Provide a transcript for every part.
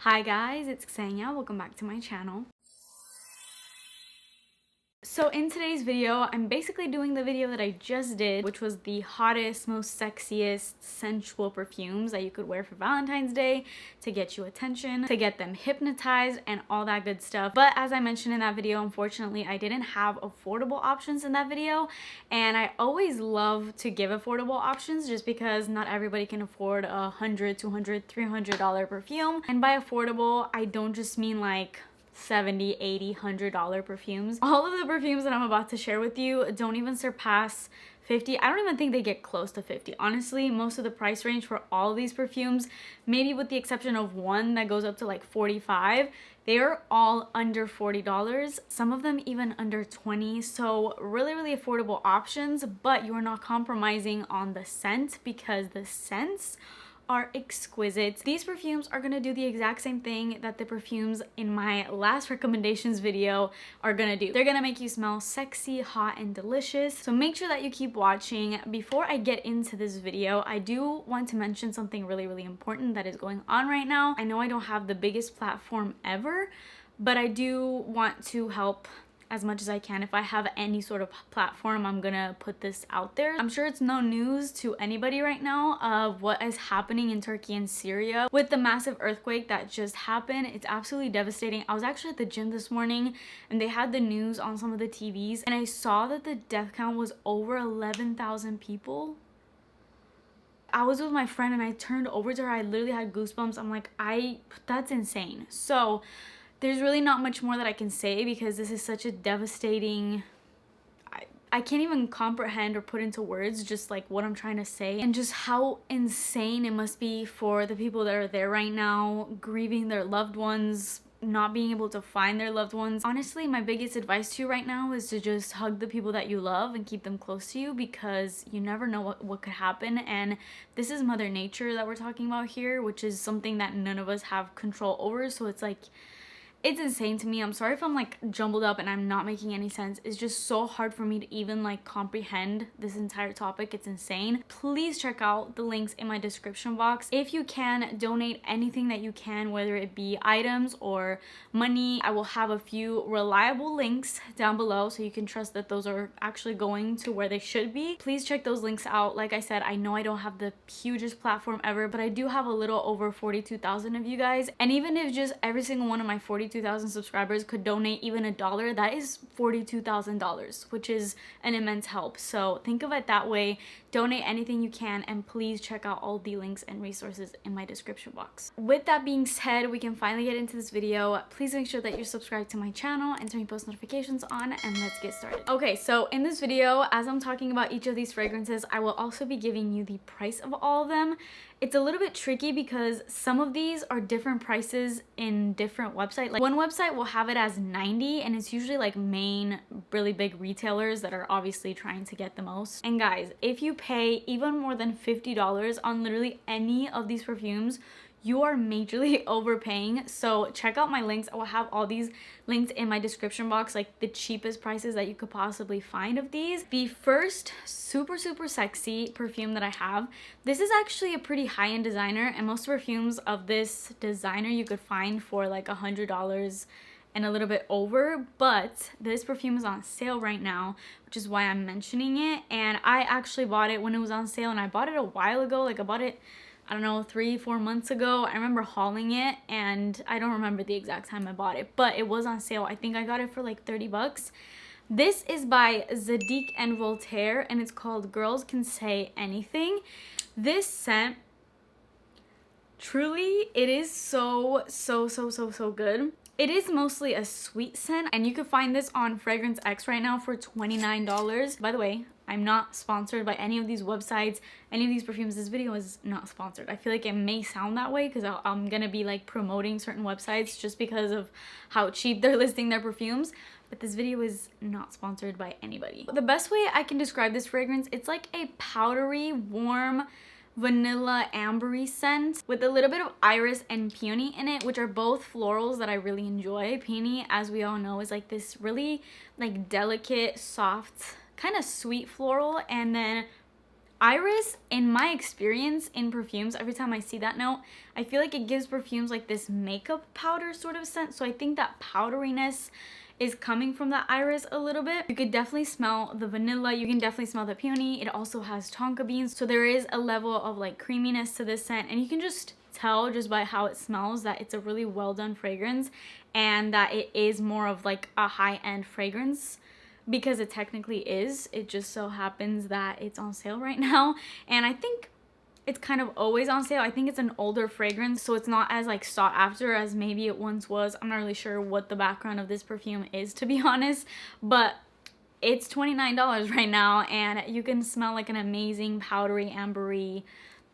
Hi guys, it's Ksenia. Welcome back to my channel. So in today's video, I'm basically doing the video that I just did, which was the hottest, most sexiest, sensual perfumes that you could wear for Valentine's Day to get you attention, to get them hypnotized, and all that good stuff. But as I mentioned in that video, unfortunately, I didn't have affordable options in that video, and I always love to give affordable options just because not everybody can afford a $100, $200, $300 perfume. And by affordable, I don't just mean like $70, $80, $100 perfumes. All of the perfumes that I'm about to share with you don't even surpass 50. I don't even think they get close to 50. Honestly, most of the price range for all of these perfumes, maybe with the exception of one that goes up to like 45, they are all under $40. Some of them even under 20. So really affordable options, but you are not compromising on the scent because the scents are exquisite. These perfumes are gonna do the exact same thing that the perfumes in my last recommendations video are gonna do. They're gonna make you smell sexy, hot, and delicious. So make sure that you keep watching. Before I get into this video, I do want to mention something really important that is going on right now. I know I don't have the biggest platform ever, but I do want to help as much as I can. If I have any sort of platform, I'm gonna put this out there. I'm sure it's no news to anybody right now of what is happening in Turkey and Syria with the massive earthquake that just happened. It's absolutely devastating. I was actually at the gym this morning and they had the news on some of the TVs and I saw that the death count was over 11,000 people. I was with my friend and I turned over to her. I literally had goosebumps. I'm like, that's insane. So there's really not much more that I can say because this is such a devastating, I can't even comprehend or put into words just like what I'm trying to say and just how insane it must be for the people that are there right now, grieving their loved ones, not being able to find their loved ones. Honestly, my biggest advice to you right now is to just hug the people that you love and keep them close to you because you never know what could happen. And this is Mother Nature that we're talking about here, which is something that none of us have control over. So it's like, it's insane to me. I'm sorry if I'm like jumbled up and I'm not making any sense. It's just so hard for me to even like comprehend this entire topic. It's insane. Please check out the links in my description box. If you can, donate anything that you can, whether it be items or money. I will have a few reliable links down below so you can trust that those are actually going to where they should be. Please check those links out. Like I said, I know I don't have the hugest platform ever, but I do have a little over 42,000 of you guys. And even if just every single one of my 42,000 subscribers could donate even $1, that is $42,000, which is an immense help. So think of it that way. Donate anything you can, and please check out all the links and resources in my description box. With that being said, we can finally get into this video. Please make sure that you're subscribed to my channel and turn post notifications on, and let's get started. Okay, so in this video, as I'm talking about each of these fragrances, I will also be giving you the price of all of them. It's a little bit tricky because some of these are different prices in different websites. Like one website will have it as 90 and it's usually like main really big retailers that are obviously trying to get the most. And guys, if you pay even more than $50 on literally any of these perfumes, you are majorly overpaying. So check out my links. I will have all these linked in my description box, like the cheapest prices that you could possibly find of these. The first super sexy perfume that I have, this is actually a pretty high-end designer, and most perfumes of this designer you could find for like $100 and a little bit over, but this perfume is on sale right now, which is why I'm mentioning it. And I actually bought it when it was on sale, and I bought it a while ago. Like I bought it, I don't know, 3-4 months ago. I remember hauling it, and I don't remember the exact time I bought it, but it was on sale. I think I got it for like 30 bucks. This is by Zadig and Voltaire, and it's called Girls Can Say Anything. This scent, truly, it is so good. It is mostly a sweet scent, and you can find this on Fragrance X right now for $29. By the way, I'm not sponsored by any of these websites, any of these perfumes. This video is not sponsored. I feel like it may sound that way because I'm gonna be like promoting certain websites just because of how cheap they're listing their perfumes. But this video is not sponsored by anybody. The best way I can describe this fragrance, it's like a powdery, warm, vanilla ambery scent with a little bit of iris and peony in it, which are both florals that I really enjoy. Peony, as we all know, is like this really like delicate, soft, kind of sweet floral, and then Iris, in my experience in perfumes, every time I see that note, I feel like it gives perfumes like this makeup powder sort of scent. So I think that powderiness is coming from the iris a little bit. You could definitely smell the vanilla. You can definitely smell the peony. It also has tonka beans. So there is a level of like creaminess to this scent. And you can just tell just by how it smells that it's a really well done fragrance and that it is more of like a high-end fragrance, because it technically is. It just so happens that it's on sale right now, and I think it's kind of always on sale. I think it's an older fragrance, so it's not as like sought after as maybe it once was. I'm not really sure what the background of this perfume is, to be honest, but it's $29 right now, and you can smell like an amazing powdery, ambery,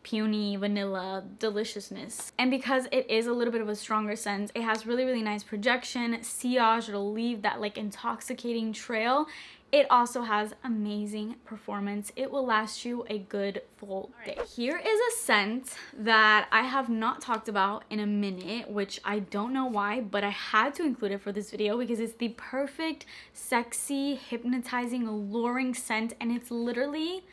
peony, vanilla deliciousness. And because it is a little bit of a stronger scent, it has really, really nice projection, sillage. It'll leave that like intoxicating trail. It also has amazing performance. It will last you a good full day. Here is a scent that I have not talked about in a minute, which I don't know why, but I had to include it for this video because it's the perfect, sexy, hypnotizing, alluring scent. And it's literally,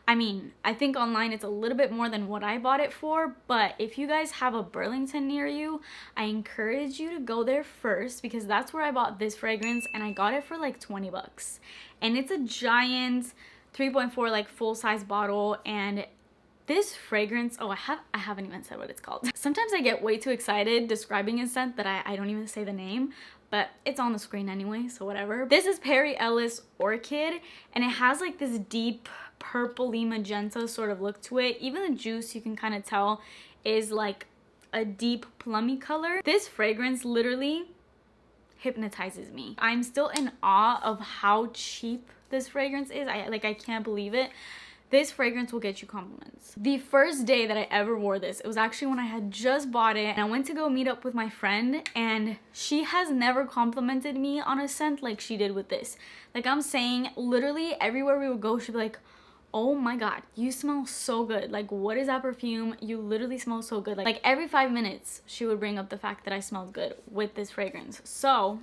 I mean, I think online it's a little bit more than what I bought it for, but if you guys have a Burlington near you, I encourage you to go there first, because that's where I bought this fragrance, and I got it for like 20 bucks. And it's a giant 3.4 like full-size bottle, and this fragrance, oh, I haven't even said what it's called. Sometimes I get way too excited describing a scent that I don't even say the name, but it's on the screen anyway, so whatever. This is Ellis Orchid, and it has like this deep purpley magenta sort of look to it. Even the juice, you can kind of tell, is like a deep plummy color. This fragrance literally hypnotizes me. I'm still in awe of how cheap this fragrance is. I can't believe it. This fragrance will get you compliments. The first day that I ever wore this, it was actually when I had just bought it, and I went to go meet up with my friend, and she has never complimented me on a scent like she did with this. Like I'm saying, literally everywhere we would go, she'd be like, oh my god, you smell so good. Like, what is that perfume? You literally smell so good. Like every 5 minutes, she would bring up the fact that I smelled good with this fragrance. So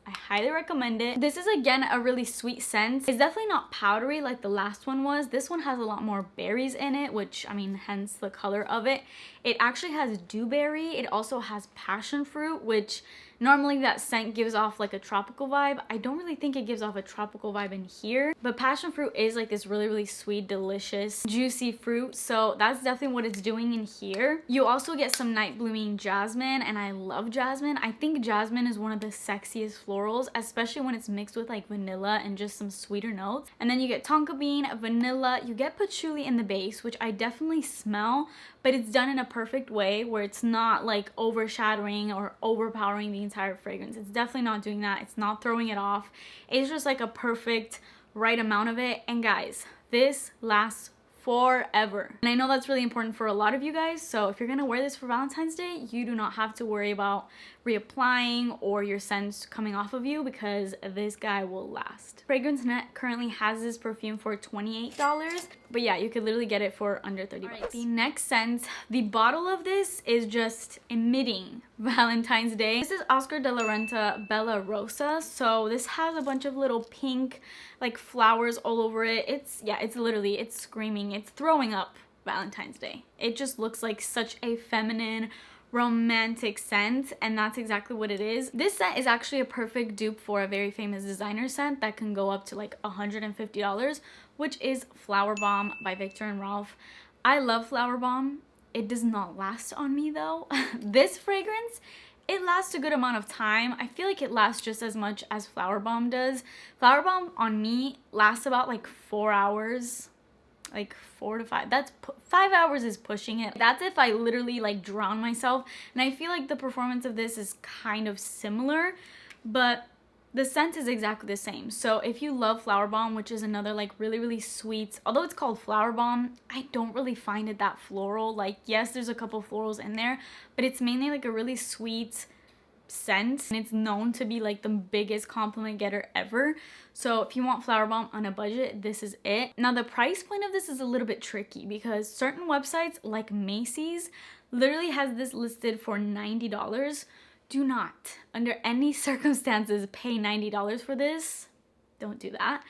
I highly recommend it. This is again a really sweet scent. It's definitely not powdery like the last one was. This one has a lot more berries in it, which I mean, hence the color of it. It actually has dewberry. It also has passion fruit, which normally that scent gives off like a tropical vibe. I don't really think it gives off a tropical vibe in here, but passion fruit is like this really, really sweet, delicious, juicy fruit. So that's definitely what it's doing in here. You also get some night blooming jasmine, and I love jasmine. I think jasmine is one of the sexiest florals, especially when it's mixed with like vanilla and just some sweeter notes. And then you get tonka bean, vanilla, you get patchouli in the base, which I definitely smell, but it's done in a perfect way where it's not like overshadowing or overpowering the entire fragrance. It's definitely not doing that. It's not throwing it off. It's just like a perfect right amount of it. And guys, this lasts forever. And I know that's really important for a lot of you guys. So if you're gonna wear this for Valentine's Day, you do not have to worry about reapplying or your scents coming off of you, because this guy will last. Fragrance Net currently has this perfume for $28, but yeah, you could literally get it for under 30 bucks. The next scent, the bottle of this is just emitting Valentine's Day. This is Oscar de la Renta Bella Rosa. So this has a bunch of little pink like flowers all over it. It's literally, it's screaming, it's throwing up Valentine's Day. It just looks like such a feminine, romantic scent, and that's exactly what it is. This scent is actually a perfect dupe for a very famous designer scent that can go up to like $150, which is Flower Bomb by Viktor and Rolf. I love Flower Bomb. It does not last on me though. This fragrance, it lasts a good amount of time. I feel like it lasts just as much as Flower Bomb does. Flower Bomb on me lasts about like 4 hours. Like 4 to 5. That's 5 hours is pushing it. That's if I literally like drown myself. And I feel like the performance of this is kind of similar, but the scent is exactly the same. So if you love Flower Bomb, which is another like really, really sweet, although it's called Flower Bomb, I don't really find it that floral. Like, yes, there's a couple florals in there, but it's mainly like a really sweet scent, and it's known to be like the biggest compliment getter ever. So if you want Flower Bomb on a budget, this is it. Now the price point of this is a little bit tricky, because certain websites like Macy's literally has this listed for $90. Do not, under any circumstances, pay $90 for this. Don't do that,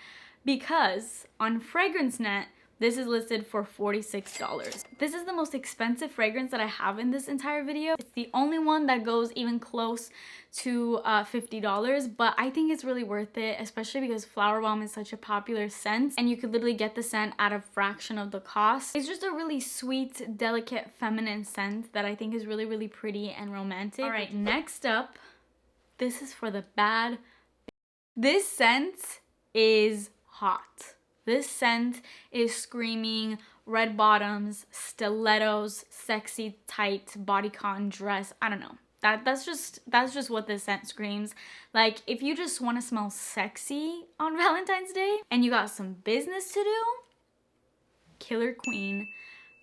because on Fragrance Net, This is listed for $46. This is the most expensive fragrance that I have in this entire video. It's the only one that goes even close to $50, but I think it's really worth it, especially because Flower Bomb is such a popular scent and you could literally get the scent at a fraction of the cost. It's just a really sweet, delicate, feminine scent that I think is really, really pretty and romantic. All right, next up, this is for the bad. This scent is hot. This scent is screaming red bottoms, stilettos, sexy, tight bodycon dress. I don't know. That's just what this scent screams. Like, if you just want to smell sexy on Valentine's Day and you got some business to do, Killer Queen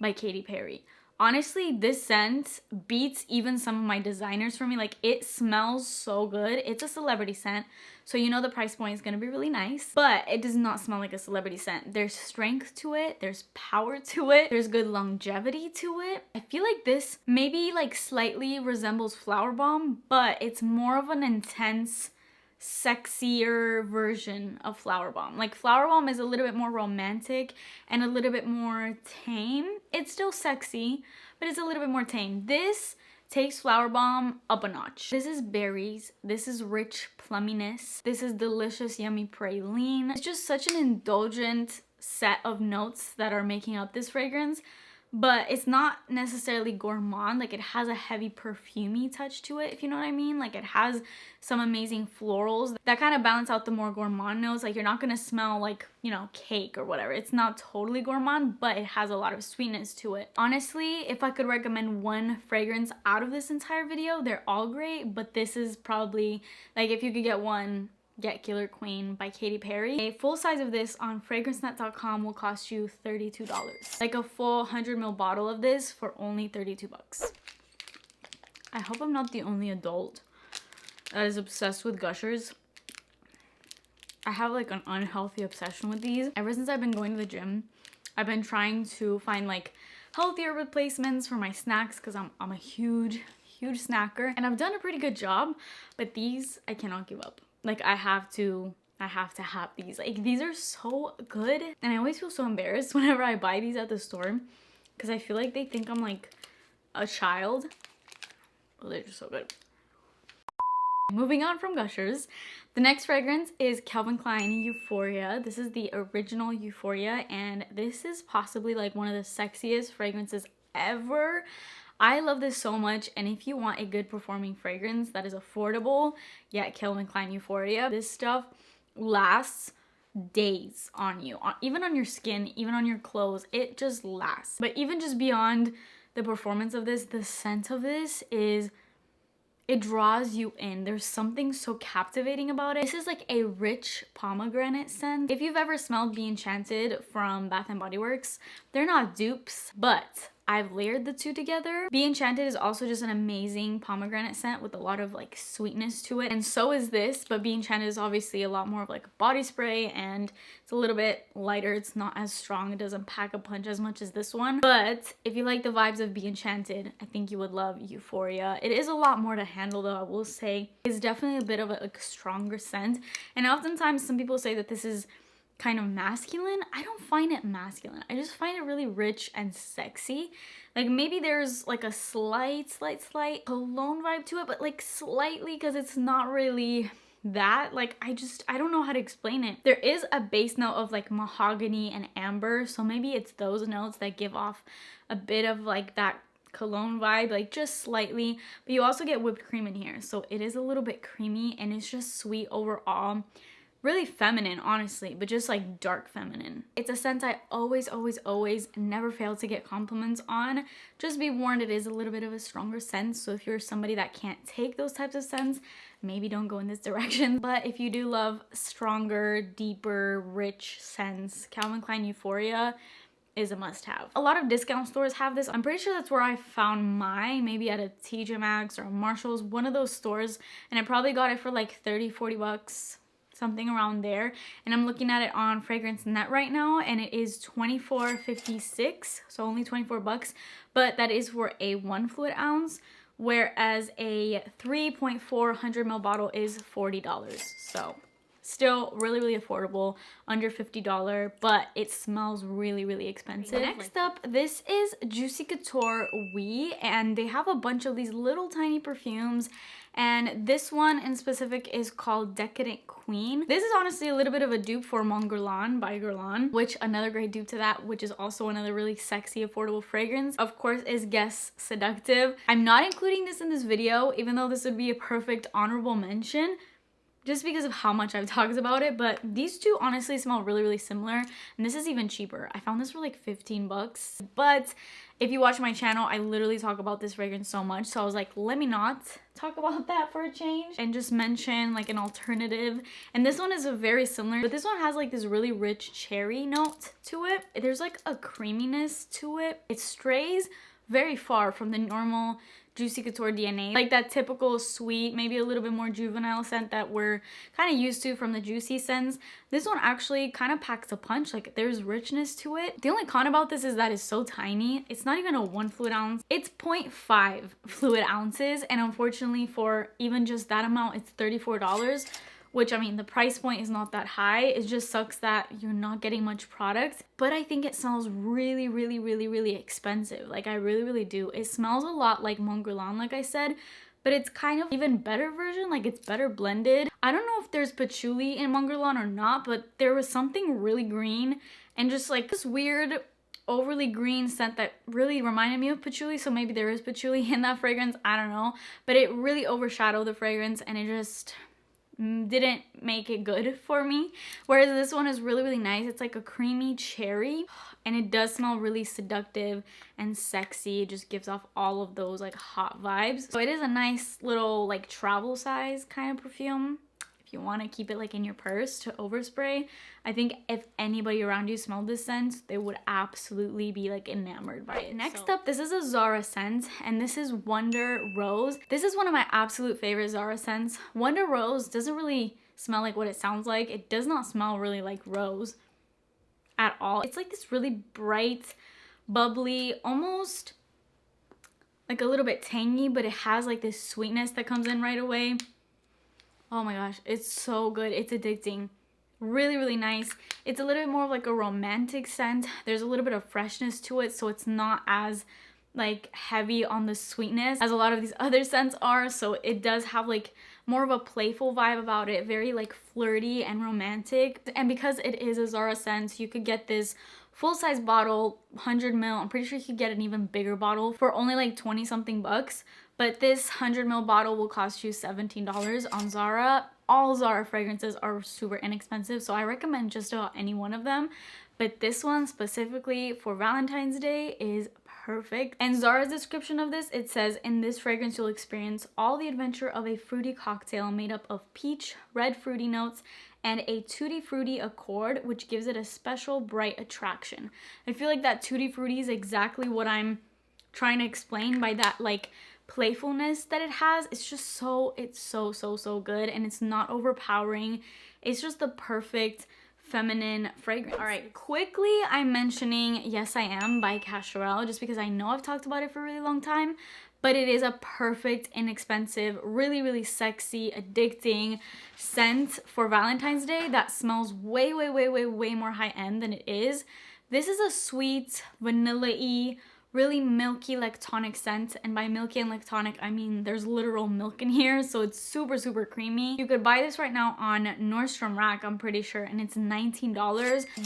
by Katy Perry. Honestly, this scent beats even some of my designers for me. Like, it smells so good. It's a celebrity scent, so you know the price point is gonna be really nice, but it does not smell like a celebrity scent. There's strength to it, there's power to it, there's good longevity to it. I feel like this maybe like slightly resembles Flower Bomb, but it's more of an intense, sexier version of Flower Bomb. Like, Flower Bomb is a little bit more romantic and a little bit more tame. It's still sexy, but it's a little bit more tame. This takes Flower Bomb up a notch. This is berries. This is rich plumminess. This is delicious, yummy praline. It's just such an indulgent set of notes that are making up this fragrance, but it's not necessarily gourmand. Like, it has a heavy perfumey touch to it, if you know what I mean. Like, it has some amazing florals that kind of balance out the more gourmand notes. Like, you're not gonna smell like, you know, cake or whatever. It's not totally gourmand, but it has a lot of sweetness to it. Honestly, if I could recommend one fragrance out of this entire video, they're all great, but this is probably, like, if you could get one, get Killer Queen by Katy Perry. A full size of this on fragrancenet.com will cost you $32. Like a full 100ml bottle of this for only 32 bucks. I hope I'm not the only adult that is obsessed with Gushers. I have like an unhealthy obsession with these. Ever since I've been going to the gym, I've been trying to find like healthier replacements for my snacks because I'm a huge snacker, and I've done a pretty good job, but these I cannot give up. Like, I have to have these. Like, these are so good, and I always feel so embarrassed whenever I buy these at the store because I feel like they think I'm like a child. Oh, they're just so good. Moving on from Gushers, the next fragrance is Calvin Klein Euphoria. This is the original Euphoria, and this is possibly like one of the sexiest fragrances ever. I love this so much, and if you want a good performing fragrance that is affordable, yeah, Calvin Klein Euphoria. This stuff lasts days on you, even on your skin, even on your clothes. It just lasts. But even just beyond the performance of this, the scent of this is, it draws you in. There's something so captivating about it. This is like a rich pomegranate scent. If you've ever smelled Be Enchanted from Bath & Body Works, they're not dupes, but I've layered the two together. Be Enchanted is also just an amazing pomegranate scent with a lot of like sweetness to it, and so is this, but Be Enchanted is obviously a lot more of like a body spray, and it's a little bit lighter. It's not as strong. It doesn't pack a punch as much as this one, but if you like the vibes of Be Enchanted, I think you would love Euphoria. It is a lot more to handle though, I will say. It's definitely a bit of a like stronger scent, and oftentimes some people say that this is kind of masculine. I don't find it masculine. I just find it really rich and sexy. Like, maybe there's like a slight cologne vibe to it, but like slightly, because it's not really that. Like, I don't know how to explain it. There is a base note of like mahogany and amber, so maybe it's those notes that give off a bit of like that cologne vibe, like just slightly, but you also get whipped cream in here, so it is a little bit creamy, and it's just sweet overall. Really feminine, honestly, but just like dark feminine. It's a scent I always never fail to get compliments on. Just be warned, it is a little bit of a stronger scent, so if you're somebody that can't take those types of scents, maybe don't go in this direction. But if you do love stronger, deeper, rich scents, Calvin Klein Euphoria is a must-have. A lot of discount stores have this. I'm pretty sure that's where I found mine, maybe at a TJ Maxx or a Marshall's, one of those stores, and I probably got it for like 30-40 bucks. Something around there, and I'm looking at it on Fragrance Net right now, and it is $24.56, so only 24 bucks, but that is for a 1 fluid ounce, whereas a 3.4 100ml bottle is $40. So Still really affordable, under $50, but it smells really expensive. Next up, this is Juicy Couture Oui, and they have a bunch of these little tiny perfumes, and this one in specific is called Decadent Queen. This is honestly a little bit of a dupe for Mon Guerlain by Guerlain, which another great dupe to that, which is also another really sexy affordable fragrance, of course, is Guess Seductive. I'm not including this in this video, even though this would be a perfect honorable mention, just because of how much I've talked about it, but these two honestly smell really similar, and this is even cheaper. I found this for like 15 bucks, but if you watch my channel, I literally talk about this fragrance so much, so I was like, let me not talk about that for a change and just mention like an alternative. And this one is a very similar, but this one has like this really rich cherry note to it. There's like a creaminess to it. It strays very far from the normal Juicy Couture DNA, like that typical sweet, maybe a little bit more juvenile scent that we're kind of used to from the Juicy scents. This one actually kind of packs a punch, like there's richness to it. The only con about this is that it's so tiny. It's not even a 1 fluid ounce. It's 0.5 fluid ounces, and unfortunately for even just that amount, it's $34. Which, I mean, the price point is not that high. It just sucks that you're not getting much product. But I think it smells really expensive. Like, I really do. It smells a lot like Mon Guerlain, like I said, but it's kind of even better version. Like, it's better blended. I don't know if there's patchouli in Mon Guerlain or not, but there was something really green and just like this weird overly green scent that really reminded me of patchouli, so maybe there is patchouli in that fragrance, I don't know, but it really overshadowed the fragrance and it just didn't make it good for me. Whereas this one is really nice. It's like a creamy cherry, and it does smell really seductive and sexy. It just gives off all of those like hot vibes. So it is a nice little like travel size kind of perfume. You want to keep it like in your purse to overspray. I think if anybody around you smelled this scent, they would absolutely be like enamored by it. Next up, this is a Zara scent, and this is Wonder Rose. This is one of my absolute favorite Zara scents. Wonder Rose doesn't really smell like what it sounds like. It does not smell really like rose at all. It's like this really bright, bubbly, almost like a little bit tangy, but it has like this sweetness that comes in right away. Oh my gosh, it's so good. It's addicting. Really nice. It's a little bit more of like a romantic scent. There's a little bit of freshness to it, so it's not as like heavy on the sweetness as a lot of these other scents are. So it does have like more of a playful vibe about it, very like flirty and romantic. And because it is a Zara scent, you could get this full-size bottle, 100 ml. I'm pretty sure you could get an even bigger bottle for only like 20 something bucks. But this 100 ml bottle will cost you $17 on Zara. All Zara fragrances are super inexpensive, so I recommend just about any one of them. But this one specifically for Valentine's Day is perfect. And Zara's description of this, it says, in this fragrance you'll experience all the adventure of a fruity cocktail made up of peach, red fruity notes, and a tutti frutti accord, which gives it a special bright attraction. I feel like that tutti frutti is exactly what I'm trying to explain by that like playfulness that it has. It's just so, it's so good, and it's not overpowering. It's just the perfect feminine fragrance. All right, quickly I'm mentioning Yes I Am by Cacharel, just because I know I've talked about it for a really long time, but it is a perfect, inexpensive, really sexy, addicting scent for Valentine's Day that smells way more high-end than it is. This is a sweet, vanilla-y, really milky lactonic scent, and by milky and lactonic I mean there's literal milk in here, so it's super creamy. You could buy this right now on Nordstrom Rack, I'm pretty sure, and it's $19,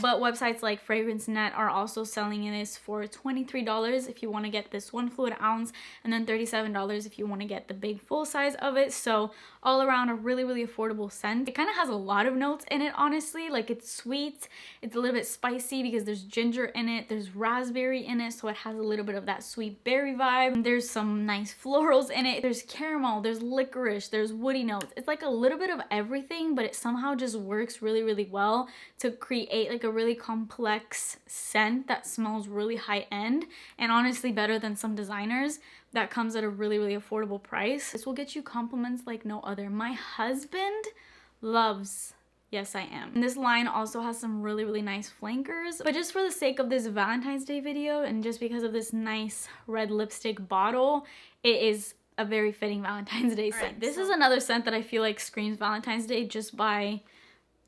but websites like Fragrance Net are also selling this for $23 if you want to get this 1 fluid ounce, and then $37 if you want to get the big full size of it. So all around a really affordable scent. It kind of has a lot of notes in it, honestly. Like, it's sweet, it's a little bit spicy because there's ginger in it, there's raspberry in it, so it has a little bit of that sweet berry vibe. There's some nice florals in it. There's caramel, there's licorice, there's woody notes. It's like a little bit of everything, but it somehow just works really well to create like a really complex scent that smells really high end, and honestly better than some designers. That comes at a really affordable price. This will get you compliments like no other. My husband loves Yes I Am. And this line also has some really nice flankers, but just for the sake of this Valentine's Day video and just because of this nice red lipstick bottle, it is a very fitting Valentine's Day scent. This is another scent that I feel like screams Valentine's Day just by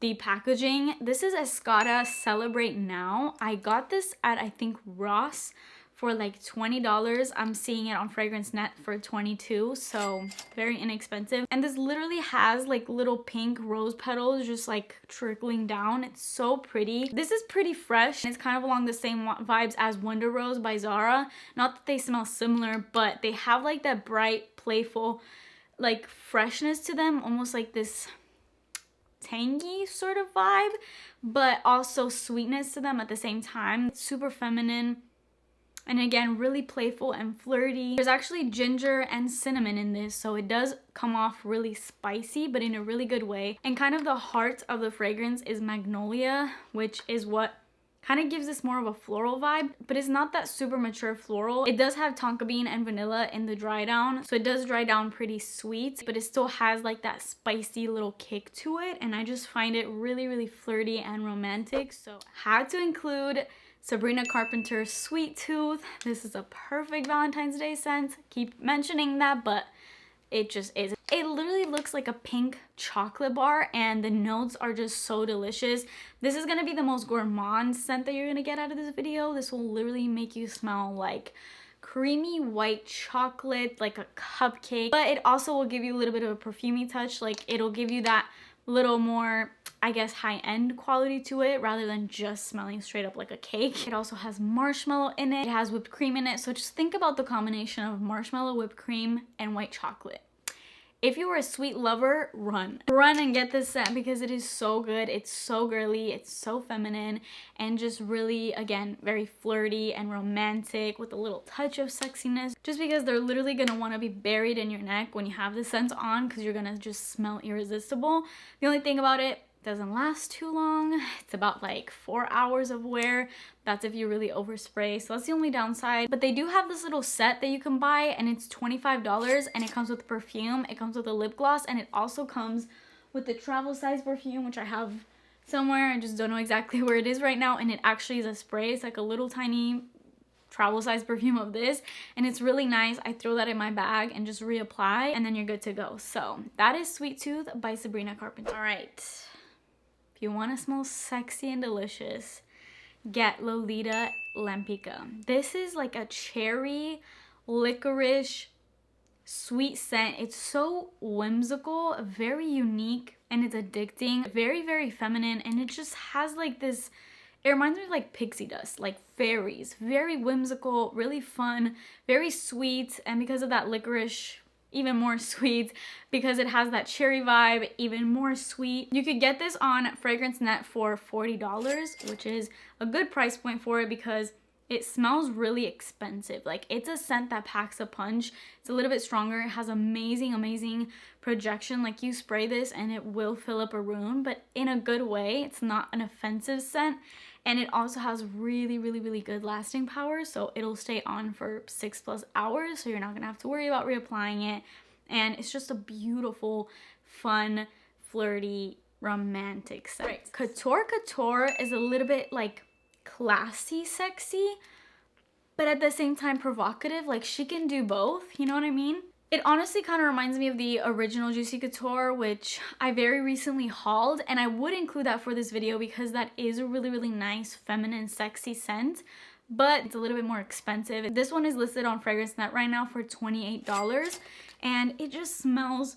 the packaging. This is Escada Celebrate Now. I got this at, I think, Ross for like $20. I'm seeing it on Fragrance Net for $22, so very inexpensive. And this literally has like little pink rose petals just like trickling down. It's so pretty. This is pretty fresh. It's kind of along the same vibes as Wonder Rose by Zara. Not that they smell similar, but they have like that bright, playful, like freshness to them, almost like this tangy sort of vibe, but also sweetness to them at the same time. It's super feminine. And again, really playful and flirty. There's actually ginger and cinnamon in this, so it does come off really spicy, but in a really good way. And kind of the heart of the fragrance is magnolia, which is what kind of gives this more of a floral vibe, but it's not that super mature floral. It does have tonka bean and vanilla in the dry down, so it does dry down pretty sweet, but it still has like that spicy little kick to it, and I just find it really, really flirty and romantic. So had to include Sabrina Carpenter's Sweet Tooth. This is a perfect Valentine's Day scent. Keep mentioning that, but it just is. It literally looks like a pink chocolate bar, and the notes are just so delicious. This is gonna be the most gourmand scent that you're gonna get out of this video. This will literally make you smell like creamy white chocolate, like a cupcake, but it also will give you a little bit of a perfumey touch. Like it'll give you that little more, I guess, high-end quality to it rather than just smelling straight up like a cake. It also has marshmallow in it. It has whipped cream in it. So just think about the combination of marshmallow, whipped cream, and white chocolate. If you were a sweet lover, run. Run and get this scent because it is so good. It's so girly, it's so feminine, and just really, again, very flirty and romantic with a little touch of sexiness. Just because they're literally gonna wanna be buried in your neck when you have this scent on, because you're gonna just smell irresistible. The only thing about it, doesn't last too long. It's about like 4 hours of wear. That's if you really overspray, so that's the only downside. But they do have this little set that you can buy, and it's $25, and it comes with perfume, it comes with a lip gloss, and it also comes with the travel size perfume, which I have somewhere. I just don't know exactly where it is right now, and it actually is a spray. It's like a little tiny travel size perfume of this, and it's really nice. I throw that in my bag and just reapply, and then you're good to go. So that is Sweet Tooth by Sabrina Carpenter. All right. If you want to smell sexy and delicious, get Lolita Lampico. This is like a cherry, licorice, sweet scent. It's so whimsical, very unique, and it's addicting. Very, very feminine, and it just has like this, it reminds me of like pixie dust, like fairies. Very whimsical, really fun, very sweet, and because of that licorice, even more sweet. Because it has that cherry vibe, even more sweet. You could get this on Fragrance Net for $40, which is a good price point for it because it smells really expensive. Like, it's a scent that packs a punch. It's a little bit stronger. It has amazing, amazing projection. Like, you spray this and it will fill up a room, but in a good way. It's not an offensive scent. And it also has really, really, really good lasting power. So it'll stay on for 6+ hours. So you're not gonna have to worry about reapplying it. And it's just a beautiful, fun, flirty, romantic scent. Right. Couture Couture is a little bit like classy, sexy, but at the same time provocative. Like, she can do both, you know what I mean? It honestly kind of reminds me of the original Juicy Couture, which I very recently hauled, and I would include that for this video because that is a really, really nice, feminine, sexy scent, but it's a little bit more expensive. This one is listed on Fragrance Net right now for $28, and it just smells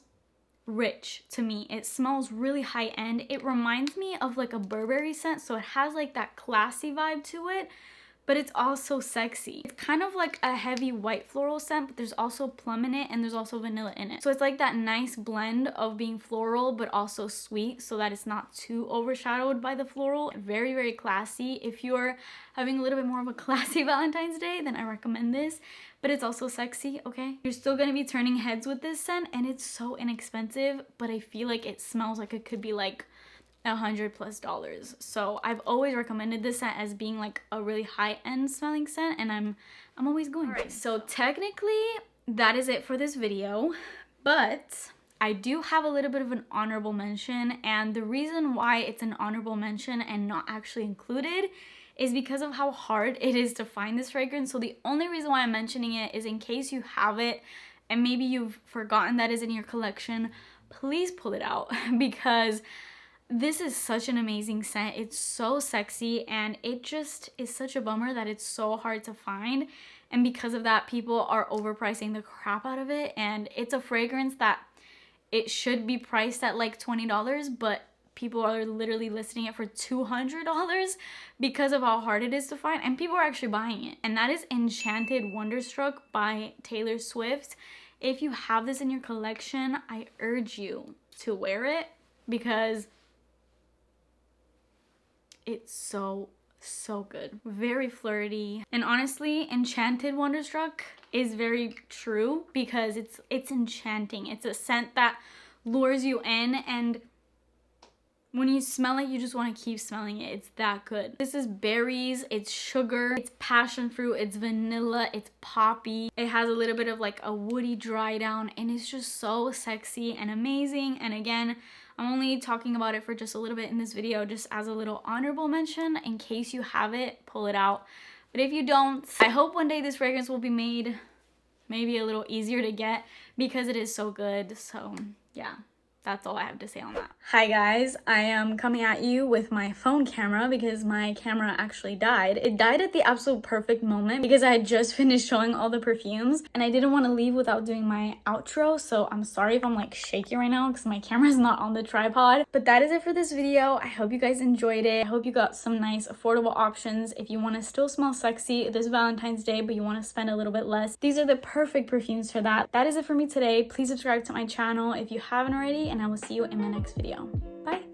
rich to me. It smells really high-end. It reminds me of like a Burberry scent, so it has like that classy vibe to it, but it's also sexy. It's kind of like a heavy white floral scent, but there's also plum in it and there's also vanilla in it. So it's like that nice blend of being floral but also sweet so that it's not too overshadowed by the floral. Very, very classy. If you're having a little bit more of a classy Valentine's Day, then I recommend this. But it's also sexy, okay? You're still gonna be turning heads with this scent, and it's so inexpensive, but I feel like it smells like it could be like $100+. So I've always recommended this scent as being like a really high-end smelling scent, and I'm always going to. Alright, so technically that is it for this video, but I do have a little bit of an honorable mention, and the reason why it's an honorable mention and not actually included is because of how hard it is to find this fragrance. So the only reason why I'm mentioning it is in case you have it and maybe you've forgotten that is in your collection, please pull it out because This is such an amazing scent. It's so sexy, and it just is such a bummer that it's so hard to find. And because of that, people are overpricing the crap out of it. And it's a fragrance that it should be priced at like $20, but people are literally listing it for $200 because of how hard it is to find, and people are actually buying it. And that is Enchanted Wonderstruck by Taylor Swift. If you have this in your collection, I urge you to wear it because it's so good. Very flirty. And honestly, Enchanted Wonderstruck is very true because it's enchanting. It's a scent that lures you in, and when you smell it, you just want to keep smelling it. It's that good. This is berries, it's sugar, it's passion fruit, it's vanilla, it's poppy. It has a little bit of like a woody dry down, and it's just so sexy and amazing. And again, I'm only talking about it for just a little bit in this video, just as a little honorable mention. In case you have it, pull it out. But if you don't, I hope one day this fragrance will be made maybe a little easier to get because it is so good. So yeah. That's all I have to say on that. Hi guys, I am coming at you with my phone camera because my camera actually died. It died at the absolute perfect moment because I had just finished showing all the perfumes and I didn't want to leave without doing my outro. So I'm sorry if I'm like shaky right now because my camera is not on the tripod. But that is it for this video. I hope you guys enjoyed it. I hope you got some nice affordable options if you want to still smell sexy this Valentine's Day but you want to spend a little bit less. These are the perfect perfumes for that. That is it for me today. Please subscribe to my channel if you haven't already, and I will see you in my next video. Bye!